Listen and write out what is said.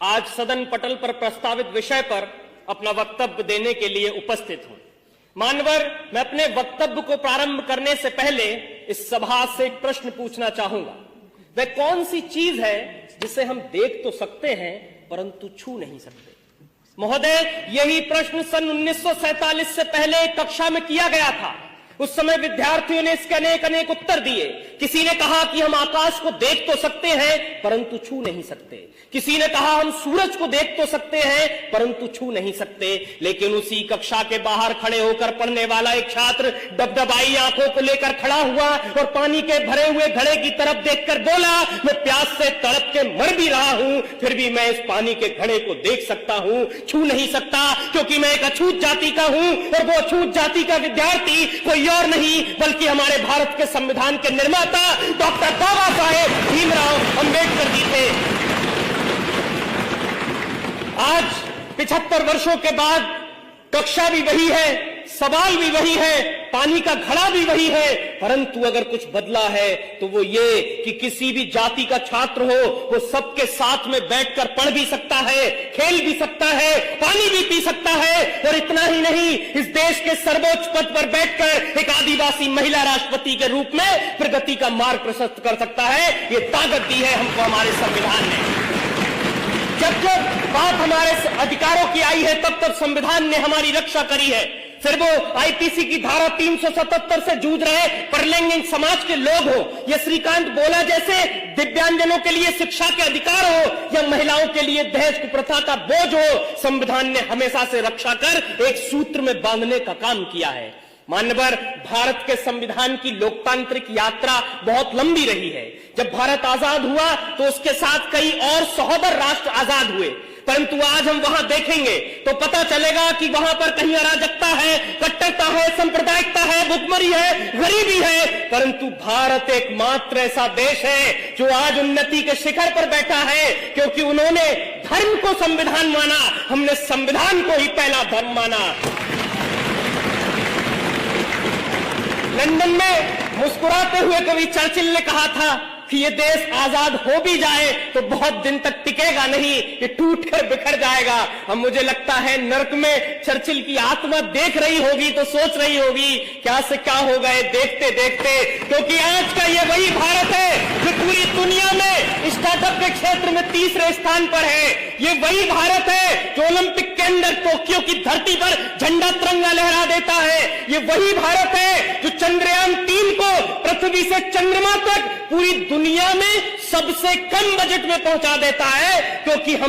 आज सदन पटल पर प्रस्तावित विषय पर अपना वक्तव्य देने के लिए उपस्थित हूं। मान्यवर, मैं अपने वक्तव्य को प्रारंभ करने से पहले इस सभा से एक प्रश्न पूछना चाहूंगा। वह कौन सी चीज है जिसे हम देख तो सकते हैं परंतु छू नहीं सकते? महोदय, यही प्रश्न सन 1947 से पहले कक्षा में किया गया था। उस समय विद्यार्थियों ने इसके अनेक उत्तर दिए। किसी ने कहा कि हम आकाश को देख तो सकते हैं परंतु छू नहीं सकते। किसी ने कहा हम सूरज को देख तो सकते हैं परंतु छू नहीं सकते। लेकिन उसी कक्षा के बाहर खड़े होकर पढ़ने वाला एक छात्र डबडबाई आंखों को लेकर खड़ा हुआ और पानी के भरे हुए घड़े की तरफ देखकर बोला, मैं प्यास से तड़प के मर भी रहा हूं, फिर भी मैं इस पानी के घड़े को देख सकता हूं, छू नहीं सकता, क्योंकि मैं एक अछूत जाति का हूं। और वो अछूत जाति का विद्यार्थी कोई और नहीं बल्कि हमारे भारत के संविधान के निर्माता डॉक्टर बाबा साहेब भीमराव अंबेडकर जी थे। आज 75 वर्षों के बाद कक्षा भी वही है, सवाल भी वही है, पानी का घड़ा भी वही है, परंतु अगर कुछ बदला है तो वो ये कि किसी भी जाति का छात्र हो वो सबके साथ में बैठकर पढ़ भी सकता है, खेल भी सकता है, पानी भी पी सकता है। और इतना ही नहीं, इस देश के सर्वोच्च पद पर बैठकर एक आदिवासी महिला राष्ट्रपति के रूप में प्रगति का मार्ग प्रशस्त कर सकता है। ये ताकत दी है हमको हमारे संविधान ने। जब जब बात हमारे अधिकारों की आई है तब तब संविधान ने हमारी रक्षा करी है। फिर वो आईपीसी की धारा 377 से जूझ रहे परलैंगिक समाज के लोग हो, या श्रीकांत बोला जैसे दिव्यांगजनों के लिए शिक्षा के अधिकार हो, या महिलाओं के लिए दहेज कुप्रथा का बोझ हो, संविधान ने हमेशा से रक्षा कर एक सूत्र में बांधने का काम किया है। मान्यवर, भारत के संविधान की लोकतांत्रिक यात्रा बहुत लंबी रही है। जब भारत आजाद हुआ तो उसके साथ कई और सहोदर राष्ट्र आजाद हुए, परंतु आज हम वहां देखेंगे तो पता चलेगा कि वहां पर कहीं अराजकता है, कट्टरता है, सांप्रदायिकता है, भुखमरी है, गरीबी है, परंतु भारत एकमात्र ऐसा देश है जो आज उन्नति के शिखर पर बैठा है, क्योंकि उन्होंने धर्म को संविधान माना, हमने संविधान को ही पहला धर्म माना। लंदन में मुस्कुराते हुए कवि चर्चिल ने कहा था कि ये देश आजाद हो भी जाए तो बहुत दिन तक टिकेगा नहीं, ये टूट कर बिखर जाएगा। अब मुझे लगता है नर्क में चर्चिल की आत्मा देख रही होगी तो सोच रही होगी क्या से क्या हो गए देखते देखते, क्योंकि आज का ये वही भारत है जो पूरी दुनिया में स्टार्टअप के क्षेत्र में तीसरे स्थान पर है। ये वही भारत है जो ओलंपिक के अंदर टोक्यो की धरती पर झंडा तिरंगा लहरा देता है। ये वही भारत है जो चंद्रयान 3 को पृथ्वी से चंद्रमा तक पूरी दुनिया में सबसे कम बजट में पहुंचा देता है, क्योंकि हम